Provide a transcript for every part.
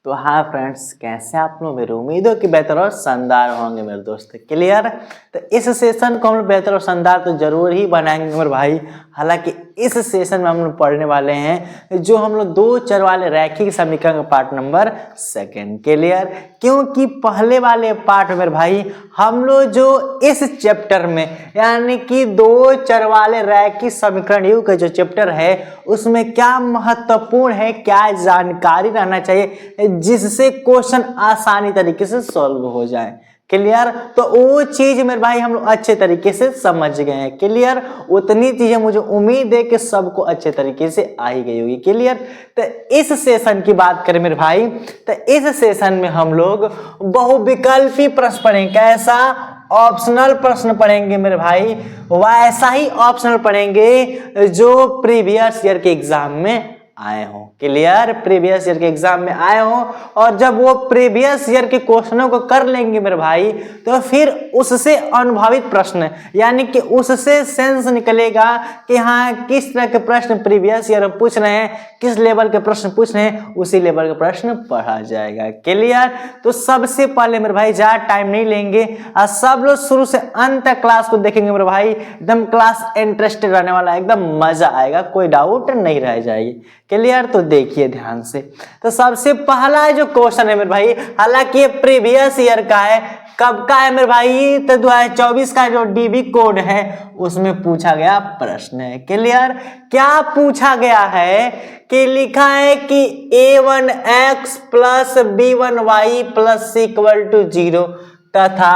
तो हाँ फ्रेंड्स, कैसे आप लोग? मेरी उम्मीद हो कि बेहतर और शानदार होंगे मेरे दोस्त। क्लियर? तो इस सेशन को हम लोग बेहतर और शानदार तो जरूर ही बनाएंगे मेरे भाई। हालांकि इस सेशन में हम लोग पढ़ने वाले हैं जो हम लोग दो चर वाले रैखिक समीकरण का पार्ट नंबर 2। क्लियर? क्योंकि पहले वाले पार्ट में मेरे भाई हम लोग जो इस चैप्टर में यानी कि दो चर वाले रैखिक समीकरण युग का जो चैप्टर है उसमें क्या महत्वपूर्ण है, क्या जानकारी रहना चाहिए जिससे क्वेश्चन आसानी तरीके से सॉल्व हो जाए। क्लियर? तो वो चीज मेरे भाई हम लोग अच्छे तरीके से समझ गए हैं। क्लियर? उतनी चीजें मुझे उम्मीद है कि सबको अच्छे तरीके से आ ही गई होगी। क्लियर? तो इस सेशन की बात करें मेरे भाई, तो इस सेशन में हम लोग बहुविकल्पी प्रश्न पढ़ेंगे। कैसा? ऑप्शनल प्रश्न पढ़ेंगे मेरे भाई। वैसा ही ऑप्शनल पढ़ेंगे जो प्रीवियस ईयर के एग्जाम में आए हो। क्लियर? प्रीवियस ईयर के एग्जाम में आए हो और जब वो प्रीवियस ईयर के क्वेश्चनों को कर लेंगे मेरे भाई तो फिर उससे अनुभवित प्रश्न यानी कि उससे सेंस निकलेगा कि हाँ किस तरह के प्रश्न प्रीवियस ईयर में पूछ रहे हैं, किस लेवल के प्रश्न पूछ रहे हैं, उसी लेवल के प्रश्न पढ़ा जाएगा। क्लियर? तो सबसे पहले मेरे भाई ज्यादा टाइम नहीं लेंगे और सब लोग शुरू से अंत तक क्लास को देखेंगे मेरे भाई। एकदम क्लास इंटरेस्टेड रहने वाला है, एकदम मजा आएगा, कोई डाउट नहीं रह जाएगी। क्लियर? तो देखिए ध्यान से। तो सबसे पहला जो क्वेश्चन है मेरे भाई, हालांकि ये प्रीवियस ईयर का है, कब का है मेरे भाई? तो 2024 का जो डीबी कोड है उसमें पूछा गया प्रश्न है। क्लियर? क्या पूछा गया है कि लिखा है कि a1x प्लस b1y प्लस =0 तथा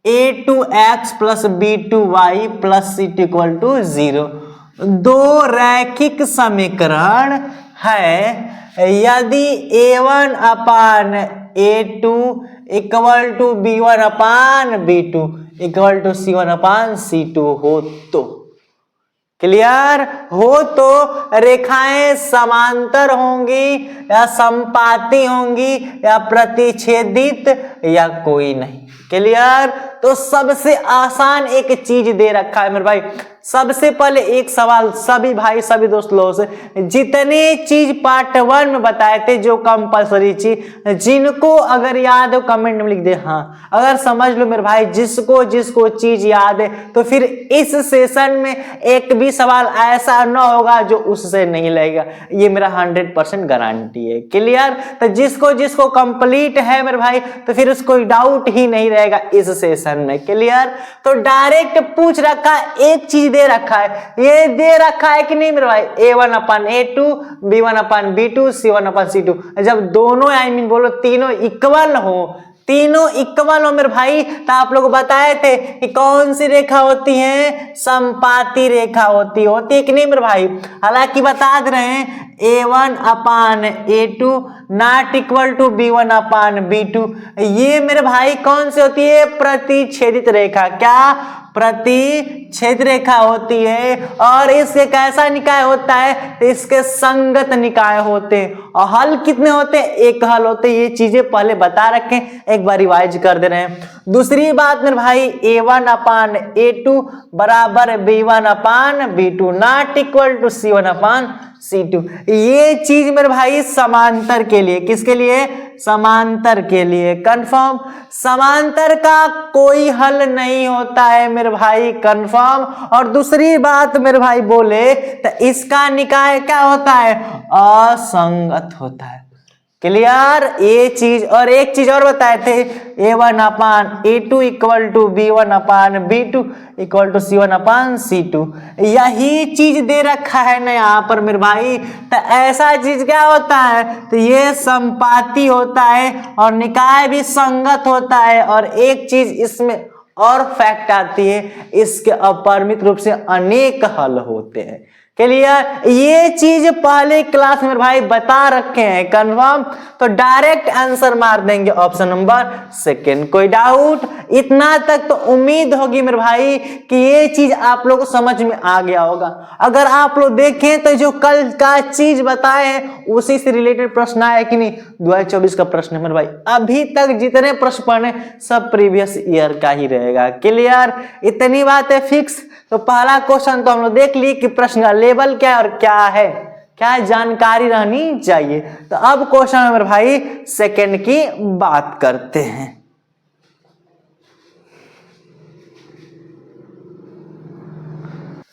a2x प्लस b2y प्लस =0 दो रैखिक समीकरण है। यदि a1 upon a2 equal to b1 upon b2 equal to c1 upon c2 हो तो। क्लियर? हो तो रेखाएं समांतर होंगी या समपाती होंगी या प्रतिच्छेदित या कोई नहीं। क्लियर? तो सबसे आसान एक चीज दे रखा है मेरे भाई। सबसे पहले एक सवाल सभी भाई सभी दोस्त लोगों से, जितने चीज पार्ट 1 में बताए थे जो कंपलसरी चीज, जिनको अगर याद हो कमेंट में लिख दे हाँ। अगर समझ लो मेरे भाई जिसको जिसको चीज याद है तो फिर इस सेशन में एक भी सवाल ऐसा न होगा जो उससे नहीं लगेगा, ये मेरा 100% गारंटी है। क्लियर? तो जिसको जिसको कंप्लीट है मेरे भाई तो फिर उसको डाउट ही नहीं रहेगा इस सेशन में। क्लियर? तो डायरेक्ट पूछ रखा, एक चीज दे रखा है, ये दे रखा है कि नहीं मेरे भाई, a1 upon a2 b1 upon b2 c1 upon c2। जब दोनों बोलो तीनों इक्वल हो मेरे भाई तो आप लोग बताए थे कि कौन सी रेखा होती है? समपाती रेखा होती है कि नहीं मेरे भाई। हालांकि बता दे रहे हैं a1 upon a2 not equal to b1 upon b2, ये मेरे भाई कौन सी होती है? प्रतिच्छेदित रेखा। क्या? प्रतिच्छेद रेखा होती है। और इसके कैसा निकाय होता है? तो इसके संगत निकाय होते हैं। और हल कितने होते हैं? एक हल होते हैं। ये चीजें पहले बता रखे, एक बार रिवाइज कर दे रहे हैं। दूसरी बात मेरे भाई, a1 अपान a2 बराबर b1 upon b2 not equal to c1 upon c2। ये चीज मेरे भाई समांतर के लिए, किसके लिए? समांतर के लिए। कंफर्म? समांतर का कोई हल नहीं होता है मेरे भाई, कंफर्म। और दूसरी बात मेरे भाई बोले तो इसका निकाय क्या होता है? असंगत होता है। क्लियर? ये चीज। और एक चीज और बताए थे, a1 upon a2 equal to b1 upon b2 equal to c1 upon c2। यही चीज दे रखा है ना यहाँ पर मेरे भाई। तो ऐसा चीज क्या होता है? तो ये समपाती होता है और निकाय भी संगत होता है। और एक चीज इसमें और फैक्ट आती है, इसके अपरिमित रूप से अनेक हल होते हैं। क्लियर? ये चीज पहले क्लास में भाई बता रखे हैं, कंफर्म। तो डायरेक्ट आंसर मार देंगे ऑप्शन नंबर 2। कोई डाउट? इतना तक तो उम्मीद होगी मेरे भाई कि ये चीज आप लोगों को समझ में आ गया होगा। अगर आप लोग देखें तो जो कल का चीज बताए हैं उसी से रिलेटेड प्रश्न आया कि नहीं? 2024 का प्रश्न है मेरे भाई। अभी तक जितने प्रश्न पढ़े सब प्रीवियस ईयर का ही रहेगा। क्लियर? इतनी बात है फिक्स। तो पहला क्वेश्चन तो हम लोग देख ली कि प्रश्न का लेवल क्या है और क्या है। क्या जानकारी रहनी चाहिए। तो अब क्वेश्चन नंबर भाई सेकंड की बात करते हैं।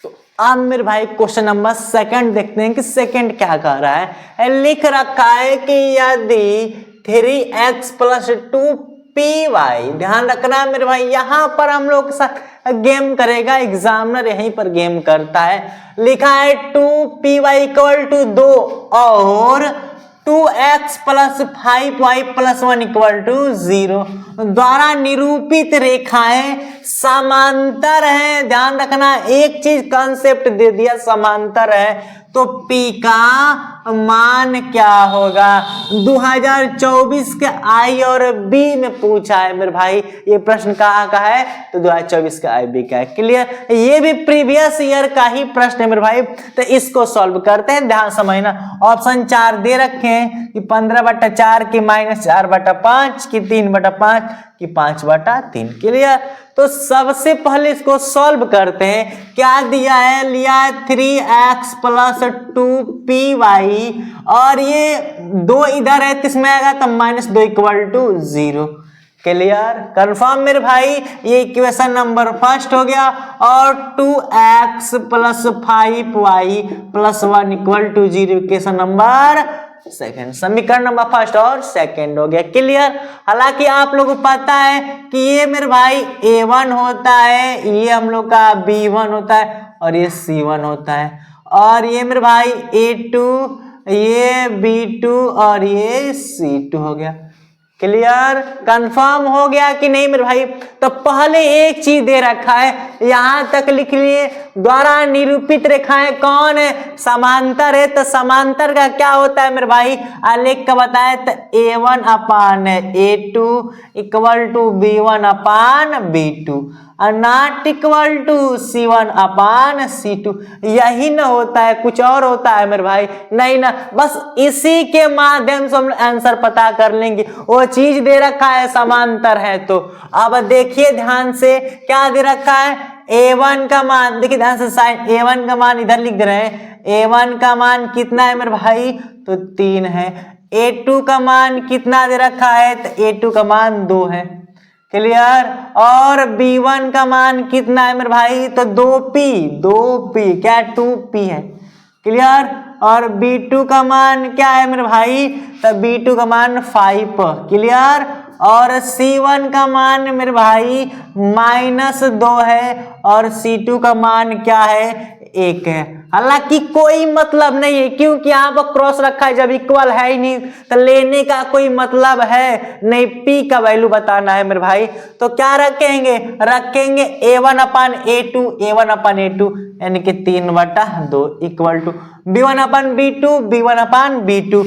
तो अब मेरे भाई क्वेश्चन नंबर सेकंड देखते हैं कि सेकंड क्या कह रहा है। लिख रखा है कि यदि 3x + 2py, ध्यान रखना मेरे भाई, यहां पर हम लोग के साथ गेम करेगा, एग्जामिनर यहीं पर गेम करता है। लिखा है 2py = 2 और 2x + 5y + 1 = 0 द्वारा निरूपित रेखाएं समांतर हैं। ध्यान रखना, एक चीज कंसेप्ट दे दिया, समांतर है, तो P का मान क्या होगा। 2024 के I और B में पूछा है मेरे भाई, ये प्रश्न कहाँ का है, तो 2024 का IB का है। क्लियर, ये भी प्रीवियस ईयर का ही प्रश्न है मेरे भाई। तो इसको सॉल्व करते हैं, ध्यान समझना। ऑप्शन 4 दे रखे हैं कि 15/4 की -4/5 की 3/5 की 5/3। क्लियर, तो सबसे पहले इसको सॉल्व करते हैं। क्या दिया है, लिया है 3x + 2py और ये 2 इधर है तो इसमें आएगा तो -2 = 0। क्लियर, कंफर्म मेरे भाई, ये इक्वेशन नंबर फर्स्ट हो गया। और 2x + 5y + 1 = 0 equation number second, समीकरण नंबर फर्स्ट और सेकंड हो गया। क्लियर, हालांकि आप लोगों को पता है कि ये मेरे भाई A1 होता है, ये हम लोग का B1 होता है और ये C1 होता है, और ये मेरे भाई A2, ये B2 और ये C2 हो गया। क्लियर, कंफर्म हो गया कि नहीं मेरे भाई। तो पहले एक चीज दे रखा है, यहां तक लिख लिए, द्वारा निरूपित रेखाएं कौन है, समांतर है। तो समांतर का क्या होता है मेरे भाई, आलेख का बताए तो A1/A2 = B1/B2 और नॉट इक्वल टू C1/C2। यही ना होता है, कुछ और होता है मेरे भाई, नहीं ना। बस इसी के माध्यम से हम आंसर पता कर लेंगे, वो चीज दे रखा है समांतर है। तो अब देखिए ध्यान से, क्या दे रखा है, A1 का मान, देखिए ध्यान से, साइन A1 का मान इधर लिख दे रहे हैं। A1 का मान कितना है मेरे भाई, तो 3 है। A2 का मान कितना दे रखा है, तो A2 का मान 2 है। क्लियर, और B1 का मान कितना है मेरे भाई, तो 2p, क्या 2p है। क्लियर, और B2 का मान क्या है मेरे भाई, तो B2 का मान 5। क्लियर, और C1 का मान मेरे भाई -2 है और C2 का मान क्या है, 1 है। हालांकि कोई मतलब नहीं है, क्योंकि यहाँ पर क्रॉस रखा है, जब इक्वल है ही नहीं तो लेने का कोई मतलब है नहीं। P का वैल्यू बताना है मेरे भाई, तो क्या रखेंगे, A1/A2 यानी कि 3/2 = B1/B2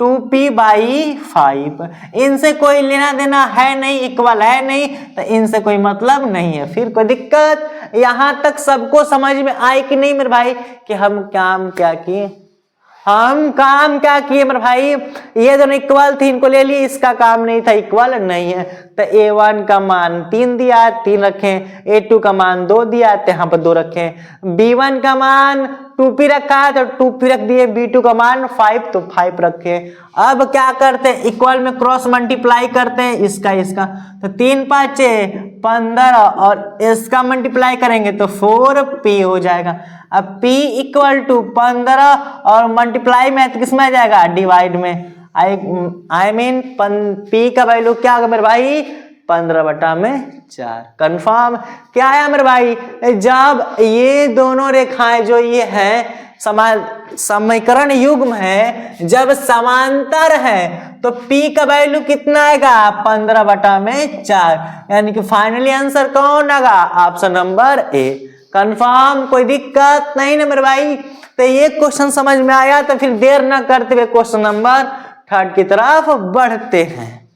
2p/5। इनसे कोई लेना देना है नहीं, इक्वल है नहीं, तो इनसे कोई मतलब नहीं है। फिर कोई दिक्कत, यहां तक सबको समझ में आई कि नहीं मेरे भाई, कि हम काम क्या किए, मेरे भाई। ये दोनों इक्वल थी, इनको ले लिए, इसका काम नहीं था, इक्वल नहीं है। तो A1 का मान 3 दिया, 3 रखें। A2 का मान 2 दिया, तो यहाँ पर 2 रखें। B1 का मान 2p रखा है तो 2p रख दिए। B2 का मान 5, तो 5 रखे। अब क्या करते हैं, इक्वल में क्रॉस मल्टीप्लाई करते हैं, इसका तो 3×5 = 15 और इसका मल्टीप्लाई करेंगे तो 4p हो जाएगा। अब p = 15 और मल्टीप्लाई में किस में आ जाएगा, डिवाइड में। P का वैल्यू क्या होगा मेरे भाई, 15/4। कंफर्म, क्या है मेरे भाई, जब ये दोनों रेखाएं जो ये है समीकरण युग्म है, जब समांतर है तो P का वैल्यू कितना आएगा, 15/4। यानी कि फाइनली आंसर कौन आएगा, ऑप्शन नंबर A। कंफर्म, कोई दिक्कत नहीं ना मेरे भाई। तो ये क्वेश्चन समझ में आया, तो फिर देर न करते हुए क्वेश्चन नंबर 3 की तरफ बढ़ते हैं।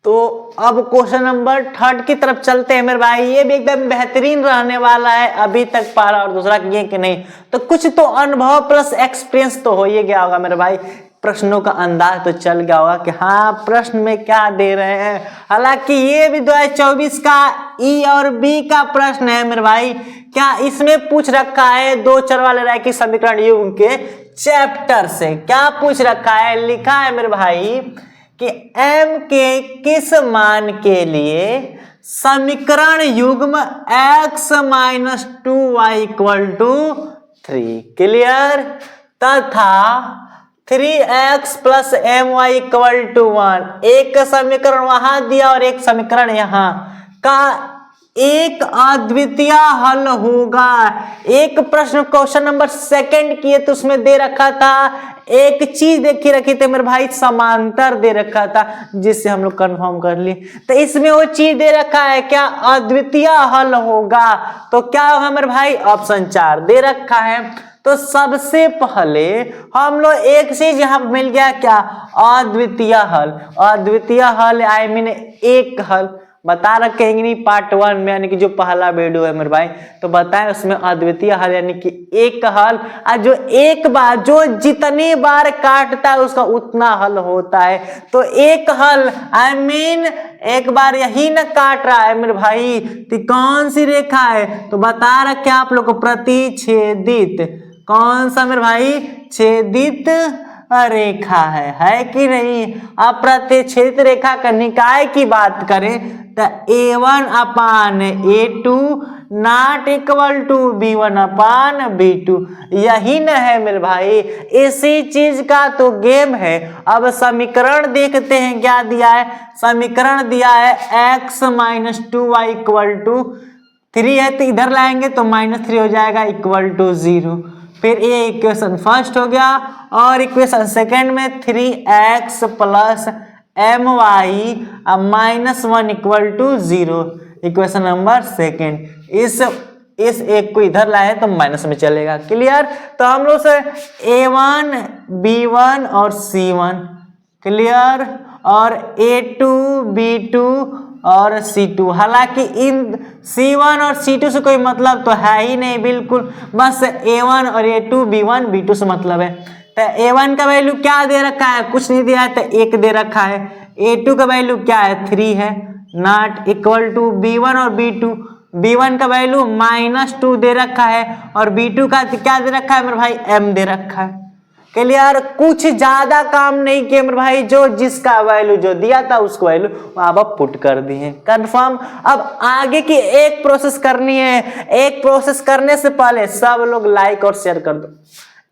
तो अब क्वेश्चन नंबर 3 की तरफ चलते हैं मेरे भाई। ये भी एकदम बेहतरीन रहने वाला है, अभी तक पहला और दूसरा किए कि नहीं, तो कुछ तो अनुभव प्लस एक्सपीरियंस तो हो ही गया होगा मेरे भाई। प्रश्नों का अंदाज तो चल गया होगा कि हाँ प्रश्न में क्या दे रहे हैं। हालांकि ये भी 2024 का E और B का प्रश्न है मेरे भाई। क्या इसमें पूछ रखा है, 2 चर वाले रैखिक समीकरण युग्म के चैप्टर से क्या पूछ रखा है, लिखा है मेरे भाई कि m के किस मान के लिए समीकरण युग्म x minus 2y equal to 3, clear, तथा 3x plus my equal to 1, एक समीकरण वहां दिया और एक समीकरण यहाँ का एक अद्वितीय हल होगा। एक प्रश्न क्वेश्चन नंबर 2 किए तो उसमें दे रखा था, एक चीज देखी रखी थी मेरे भाई, समांतर दे रखा था, जिससे हम लोग कंफर्म कर लिए। तो इसमें वो चीज दे रखा है क्या, अद्वितीय हल होगा। तो क्या होगा मेरे भाई, ऑप्शन 4 दे रखा है। तो सबसे पहले हम लोग एक चीज यहाँ मिल गया क्या, अद्वितीय हल। अद्वितीय हल आई मीन एक हल बता रखे हैं नहीं पार्ट 1 में, यानी कि जो पहला वीडियो है मेरे भाई, तो बताएं उसमें अद्वितीय हल यानी कि एक हल, और जो एक बार जो जितनी बार काटता है उसका उतना हल होता है। तो एक हल आई मीन एक बार यही न काट रहा है मेरे भाई, तो कौन सी रेखा है, तो बता रखे आप लोग को प्रतिच्छेदित, कौन सा मेरे भाई, छेदित रेखा है कि नहीं। अब प्रतिच्छेदित रेखा का निकाय की बात करें तो a1 upon a2 not equal to b1 upon b2, यही न है मेरे भाई, इसी चीज का तो गेम है। अब समीकरण देखते हैं क्या दिया है, समीकरण दिया है x minus 2y equal to 3 है, तो इधर लाएंगे तो -3 हो जाएगा इक्वल टू 0। फिर ये इक्वेशन फर्स्ट हो गया, और इक्वेशन सेकेंड में 3x plus my -1 equal to 0, equation number second. इस एक को इधर लाए तो माइनस में चलेगा, क्लियर। तो हम लोग से a1 b1 और c1 क्लियर, और a2 b2 और c2, हालांकि इन c1 और c2 से कोई मतलब तो है ही नहीं बिल्कुल, बस a1 और a2 b1 b2 से मतलब है। तो a1 का वैल्यू क्या दे रखा है, कुछ नहीं दिया है, तो 1 दे रखा है। a2 का वैल्यू क्या है, 3 है, नॉट इक्वल टू b1 और b2, b1 का वैल्यू -2 दे रखा है, और b2 का क्या दे रखा है मेरे भाई, m दे रखा है, क्लियर। कुछ ज्यादा काम नहीं किए मेरे भाई, जो जिसका वैल्यू जो दिया था उसको वैल्यू आप पुट कर दिए, कंफर्म। अब आगे की एक प्रोसेस करनी है, एक प्रोसेस करने से पहले सब लोग लाइक और शेयर कर दो,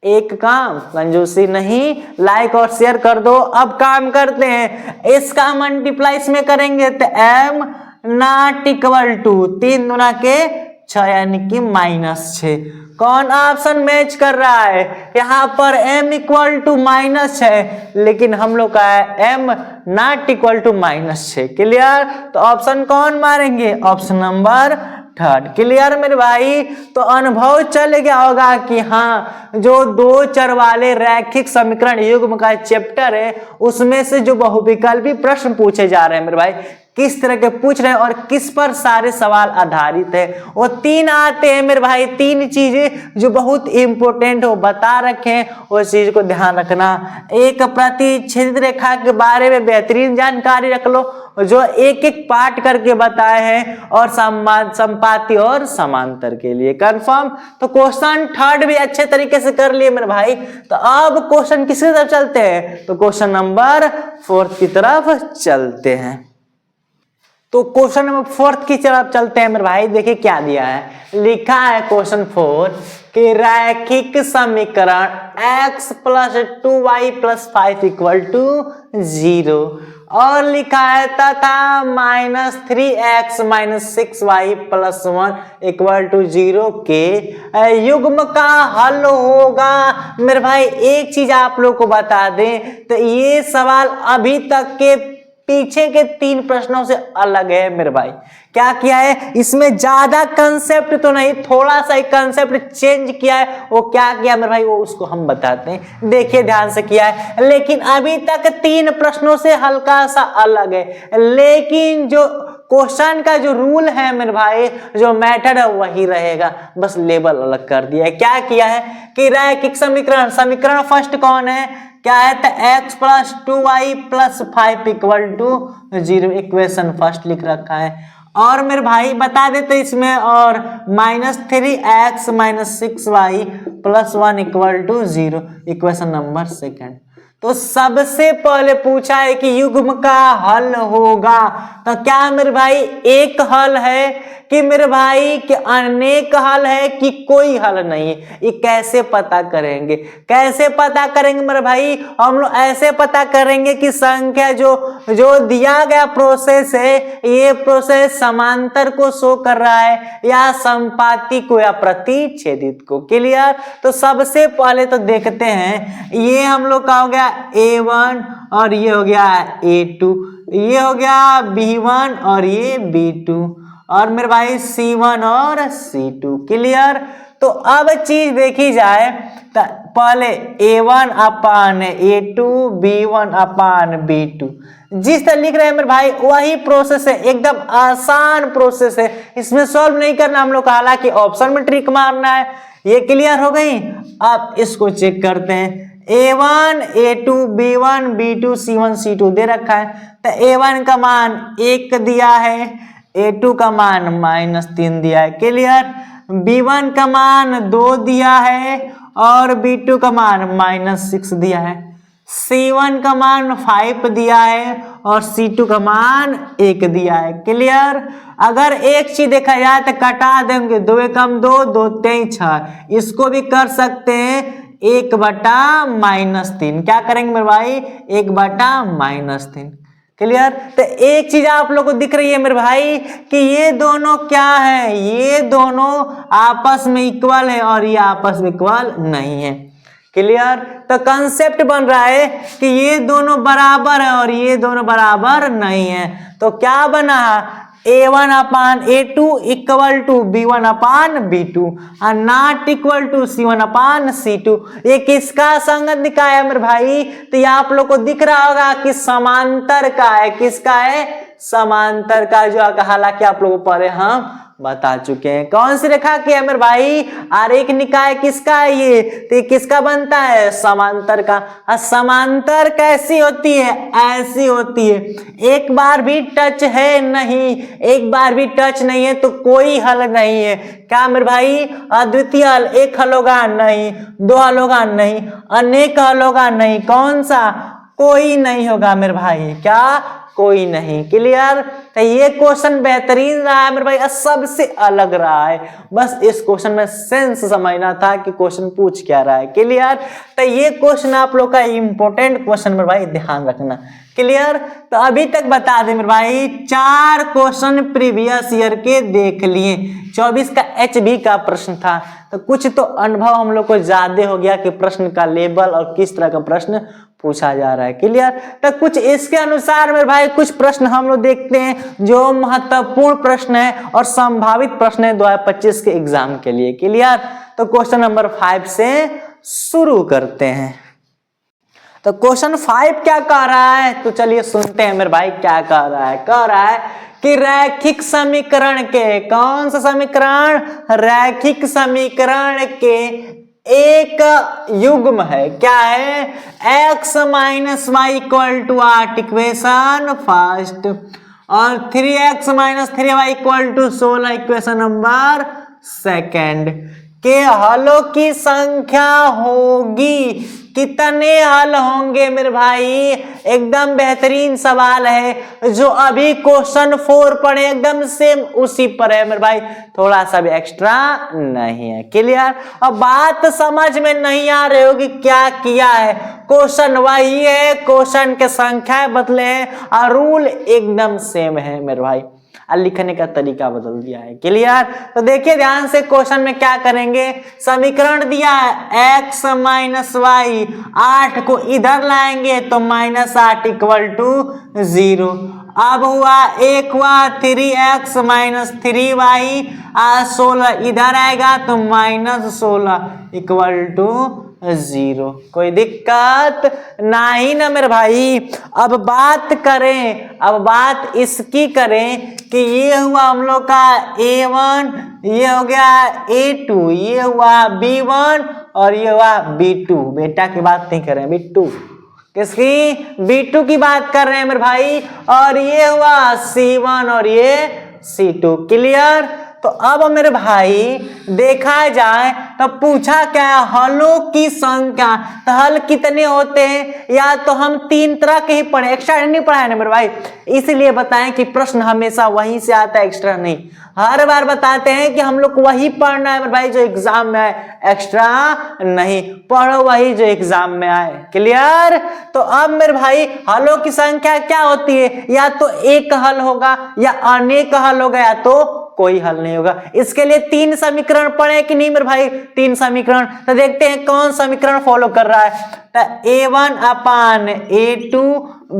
एक काम कंजूसी नहीं, लाइक और शेयर कर दो। अब काम करते हैं, इसका मल्टीप्लाई इसमें करेंगे तो m नॉट इक्वल टू 3 दूना के 6 यानी कि -6, कौन ऑप्शन मैच कर रहा है, यहाँ पर m इक्वल टू -6 लेकिन हम लोग का है m not equal to -6, clear. तो ऑप्शन कौन मारेंगे, ऑप्शन नंबर 3, क्लियर मेरे भाई। तो अनुभव चल गया होगा कि हाँ, जो 2 चर वाले रैखिक समीकरण युग्म का चैप्टर है उसमें से जो बहुविकल्पी प्रश्न पूछे जा रहे हैं मेरे भाई, किस तरह के पूछ रहे हैं और किस पर सारे सवाल आधारित है, वो 3 आते हैं मेरे भाई। 3 चीजें जो बहुत इंपॉर्टेंट हो बता रखे हैं, उस चीज को ध्यान रखना। एक प्रतिच्छेदित रेखा के बारे में बेहतरीन जानकारी रख लो, जो एक एक पार्ट करके बताए हैं, और संपाती और समांतर के लिए कंफर्म। तो क्वेश्चन 3 भी अच्छे तरीके से कर लिए मेरे भाई। तो अब क्वेश्चन किसकी तरफ चलते हैं, तो क्वेश्चन नंबर 4 की तरफ चलते हैं। तो क्वेश्चन नंबर 4 की तरफ चलते हैं मेरे भाई। देखिए क्या दिया है, लिखा है क्वेश्चन 4 कि रैखिक समीकरण x plus 2y plus 5 equal to 0, और लिखा है तथा -3x minus 6y plus 1 equal to 0 के युग्म का हल होगा। मेरे भाई एक चीज आप लोग को बता दें, तो ये सवाल अभी तक के पीछे के 3 प्रश्नों से अलग है मेरे भाई। क्या किया है, इसमें ज्यादा कंसेप्ट तो नहीं, थोड़ा सा एक कंसेप्ट चेंज किया है। वो क्या किया मेरे भाई, वो उसको हम बताते हैं, देखिए ध्यान से किया है। लेकिन अभी तक 3 प्रश्नों से हल्का सा अलग है, लेकिन जो क्वेश्चन का जो रूल है मेरे भाई, जो मेथड है वही रहेगा, बस लेवल अलग कर दिया है। क्या किया है कि रैखिक समीकरण फर्स्ट कौन है, क्या है, तो x plus 2y plus 5 equal to 0, equation first लिख रखा है। और मेरे भाई बता देते इसमें, और -3x-6y + 1 = 0, इक्वेशन नंबर सेकंड। तो सबसे पहले पूछा है कि युग्म का हल होगा, तो क्या मेरे भाई एक हल है कि मेरे भाई कि अनेक हल है कि कोई हल नहीं है? ये कैसे पता करेंगे? कैसे पता करेंगे मेरे भाई? हम लोग ऐसे पता करेंगे कि संख्या जो दिया गया प्रोसेस है, ये प्रोसेस समांतर को शो कर रहा है या संपाती को या प्रतिच्छेदित को। क्लियर? तो सबसे पहले तो देखते हैं, ये हम लोग का हो गया A1 और ये हो गया A2, ये हो गया B1 और ये B2, और मेरे भाई C1 और C2। क्लियर? तो अब चीज देखी जाए तो पहले A1 upon A2, B1 upon B2, जिस तरह लिख रहे हैं मेरे भाई वही प्रोसेस है, एकदम आसान प्रोसेस है, इसमें सॉल्व नहीं करना हम लोग का, हालांकि ऑप्शन में ट्रिक मारना है। ये क्लियर हो गई? अब इसको चेक करते हैं। A1, A2, B1, B2, C1, C2 दे रखा है, तो A1 का मान 1 दिया है, A2 का मान -3 दिया है। क्लियर? B1 का मान 2 दिया है और B2 का मान -6 दिया है। C1 का मान 5 दिया है और C2 का मान 1 दिया है। क्लियर? अगर एक चीज देखा जाए तो कटा देंगे, 2 एकम 2, 2 3 6, इसको भी कर सकते हैं 1/-3। क्या करेंगे मेरे भाई? 1/-3। क्लियर? तो एक चीज आप लोग को दिख रही है मेरे भाई कि ये दोनों क्या है, ये दोनों आपस में इक्वल है और ये आपस में इक्वल नहीं है। क्लियर? तो कंसेप्ट बन रहा है कि ये दोनों बराबर है और ये दोनों बराबर नहीं है। तो क्या बना? A1 upon A2 = B1 upon B2 और not equal to C1 upon C2। ये किसका संगत निकाय है मेरे भाई? तो ये आप लोग को दिख रहा होगा कि समांतर का है। किसका है? समांतर का, जो हालांकि आप लोगों को पहले हम बता चुके हैं। कौन सी रेखा की है मेरे भाई? आरेख निकाय किसका है ये? तो किसका बनता है? समांतर का। समांतर कैसी होती है? ऐसी होती है, एक बार भी टच है नहीं, एक बार भी टच नहीं है तो कोई हल नहीं है। क्या मेरे भाई? अद्वितीय हल, एक हल होगा नहीं, 2 हल होगा नहीं, अनेक हल होगा नहीं, कौन सा? कोई नहीं होगा मेरे भाई। क्या? कोई नहीं। क्लियर? तो ये क्वेश्चन बेहतरीन रहा है मेरे भाई, सबसे अलग रहा है। बस इस क्वेश्चन में सेंस समझना था कि क्वेश्चन पूछ क्या रहा है। क्लियर? तो ये क्वेश्चन आप लोग का इंपॉर्टेंट क्वेश्चन मेरे भाई, ध्यान रखना। क्लियर? तो अभी तक बता दे मेरे भाई, 4 क्वेश्चन प्रीवियस ईयर के देख लिए। 24 का HB का प्रश्न था, तो कुछ तो अनुभव हम लोग को ज्यादा हो गया कि प्रश्न का लेवल और किस तरह का प्रश्न पूछा जा रहा है। क्लियर? तो कुछ इसके अनुसार मेरे भाई कुछ प्रश्न हम लोग देखते हैं जो महत्वपूर्ण प्रश्न है और संभावित प्रश्न है 2025 के एग्जाम के लिए। क्लियर? तो क्वेश्चन नंबर 5 से शुरू करते हैं। तो क्वेश्चन 5 क्या कह रहा है? तो चलिए सुनते हैं मेरे भाई क्या कह रहा है। कह रहा है कि रैखिक समीकरण के, कौन सा समीकरण? रैखिक समीकरण के एक युग्म है। क्या है? x - y = 8 इक्वेशन फर्स्ट और 3x - 3y = 16 equation number second के हलों की संख्या होगी। कितने हल होंगे मेरे भाई? एकदम बेहतरीन सवाल है, जो अभी क्वेश्चन 4 पढ़े एकदम सेम उसी पर है मेरे भाई, थोड़ा सा भी एक्स्ट्रा नहीं है। क्लियर? अब बात समझ में नहीं आ रही होगी क्या किया है। क्वेश्चन वही है, क्वेश्चन के संख्या बदले हैं और रूल एकदम सेम है मेरे भाई, लिखने का तरीका बदल दिया है। क्लियर? तो देखिए ध्यान से, क्वेश्चन में क्या करेंगे? समीकरण दिया है x - y, 8 को इधर लाएंगे तो -8 = 0। अब हुआ 3x - 3y, 16 इधर आएगा तो -16 = 0। कोई दिक्कत नहीं ना मेरे भाई। अब बात करें, अब बात इसकी करें कि ये हुआ हम लोग का A1, ये हो गया A2, ये हुआ B1 और ये हुआ B2। बेटा की बात नहीं कर रहे हैं, B2 किसकी? B2 की बात कर रहे हैं मेरे भाई। और ये हुआ C1 और ये C2। क्लियर। तो अब मेरे भाई देखा जाए तो पूछा क्या है, हलों की संख्या। तो हल कितने होते हैं, या तो हम 3 तरह के ही पढ़े, एक्स्ट्रा नहीं पढ़ाए ना मेरे भाई, इसलिए बताएं कि प्रश्न हमेशा वहीं से आता है, एक्स्ट्रा नहीं। हर बार बताते हैं कि हम लोग को वही पढ़ना है मेरे भाई जो एग्जाम में आए, एक्स्ट्रा नहीं। पढ़ो वही जो एग्जाम में आए। क्लियर। तो अब मेरे भाई हलों की संख्या क्या होती है, या तो एक हल होगा या अनेक हल होगा, या तो कोई हल नहीं होगा। इसके लिए 3 समीकरण पढ़े कि नहीं मेरे भाई, 3 समीकरण। तो देखते हैं कौन समीकरण फॉलो कर रहा है। तो A1 upon A2,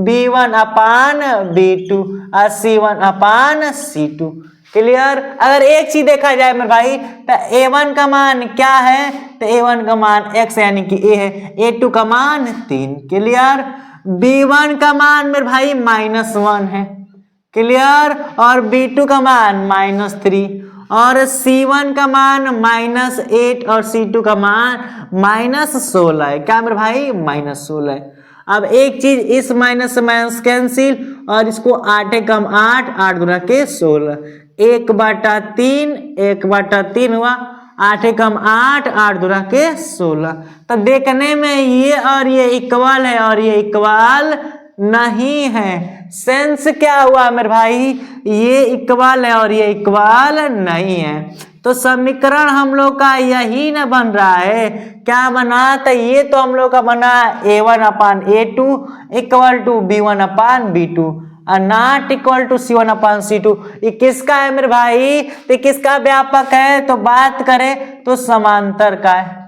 B1 upon B2 और C1 अपान C2। क्लियर। अगर एक चीज देखा जाए मेरे भाई, तो A1 का मान क्या है, तो A1 का मान x यानी कि A है, A2 का मान 3। क्लियर। B1 का मान मेरे भाई -1 है। क्लियर। और B2 का मान -3 और C1 का मान -8 और C2 का मान -16 है। क्या मेरे भाई, -16 है। अब एक चीज, इस माइनस से माइनस कैंसिल, और इसको 8 कम 8, 8 गुना के 16, 1/3, 1/3 हुआ, 8 कम 8, 8 गुना के 16। तो देखने में ये और ये इक्वल है और ये इक्वल नहीं है। सेंस क्या हुआ मेरे भाई, ये इक्वल है और ये इक्वल नहीं है। तो समीकरण हम लोग का यही ना बन रहा है। क्या बना, तो ये तो हम लोग का बना A1 upon A2 equal to B1 upon B2 और not equal to C1 upon C2। ये किसका है मेरे भाई, तो किसका व्यापक है, तो बात करें तो समांतर का है।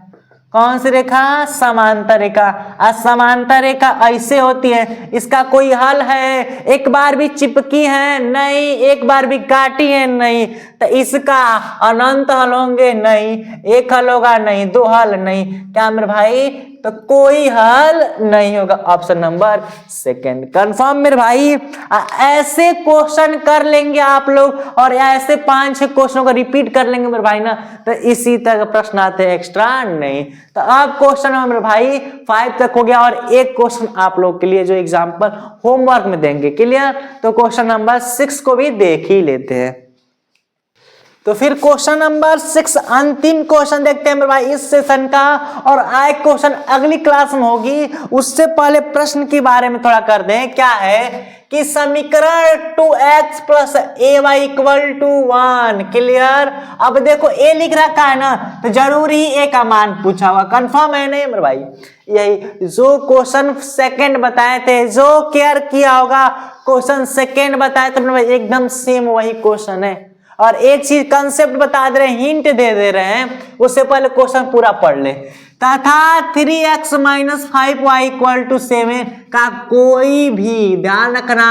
कौन सी रेखा, समांतर रेखा। असमांतर रेखा ऐसे होती है, इसका कोई हल है, एक बार भी चिपकी है नहीं, एक बार भी काटी है नहीं, तो इसका अनंत हल होंगे नहीं, एक हल होगा नहीं, 2 हल नहीं। क्या मेरे भाई, तो कोई हल नहीं होगा। ऑप्शन नंबर 2 कंफर्म मेरे भाई। ऐसे क्वेश्चन कर लेंगे आप लोग और ऐसे 5-6 क्वेश्चनों को रिपीट कर लेंगे मेरे भाई ना, तो इसी तरह प्रश्न आते हैं, एक्स्ट्रा नहीं। तो अब क्वेश्चन मेरे भाई 5 तक हो गया और एक क्वेश्चन आप लोग के लिए जो एग्जाम्पल होमवर्क में देंगे। क्लियर। तो क्वेश्चन नंबर 6 को भी देख ही लेते हैं। तो फिर क्वेश्चन नंबर 6 अंतिम क्वेश्चन देखते हैं मेरे भाई इस सेशन का, और आए क्वेश्चन अगली क्लास में होगी। उससे पहले प्रश्न के बारे में थोड़ा कर दें। क्या है कि समीकरण 2x + ay = 1। क्लियर। अब देखो a लिख रखा है ना, तो जरूरी a का मान पूछा हुआ, कंफर्म है नहीं मेरे भाई। यही जो क्वेश्चन सेकंड बताए थे, जो केयर किया होगा क्वेश्चन सेकंड बताए थे मेरे भाई, एकदम सेम वही क्वेश्चन है। और एक चीज कंसेप्ट बता दे रहे हैं, हिंट दे दे रहे हैं, उससे पहले क्वेश्चन पूरा पढ़ ले। तथा 3x - 5y = 7 का कोई भी, ध्यान रखना,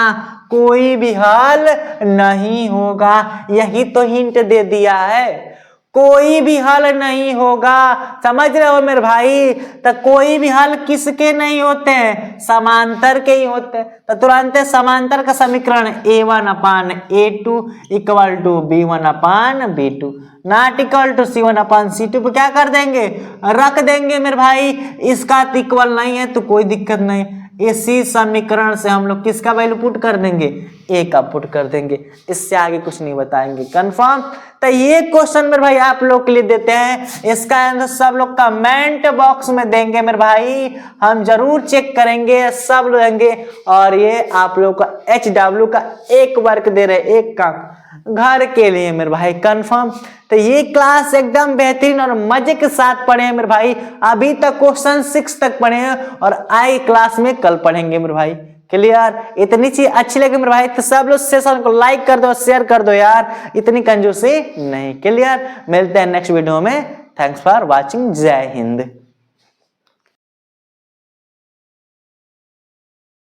कोई भी हल नहीं होगा। यही तो हिंट दे दिया है, कोई भी हल नहीं होगा। समझ रहे हो मेरे भाई। तो कोई भी हल किसके नहीं होते हैं, समांतर के ही होते हैं। तो तुरंत समांतर का समीकरण A1 upon A2 equal to B1 upon B2 not equal to C1 upon C2 पे क्या कर देंगे, रख देंगे मेरे भाई। इसका इक्वल नहीं है तो कोई दिक्कत नहीं, इसी समीकरण से हम लोग किसका वैल्यू पुट कर देंगे, ए का पुट कर देंगे। इससे आगे कुछ नहीं बताएंगे। कंफर्म। तो ये क्वेश्चन मेरे भाई आप लोग के लिए देते हैं, इसका आंसर सब लोग कमेंट बॉक्स में देंगे मेरे भाई, हम जरूर चेक करेंगे, सब लोग देंगे। और ये आप लोग का HW का एक वर्क दे रहे, एक काम घर के लिए मेरे भाई। कंफर्म। तो ये क्लास एकदम बेहतरीन और मजे के साथ पढ़े हैं मेरे भाई। अभी तक क्वेश्चन 6 तक पढ़े हैं और आई क्लास में कल पढ़ेंगे मेरे भाई। क्लियर। इतनी चीज अच्छी लगी मेरे भाई तो सब लोग सेशन को लाइक कर दो, शेयर कर दो यार, इतनी कंजूसी नहीं। क्लियर। मिलते हैं नेक्स्ट वीडियो में। Thanks for watching. जय हिंद।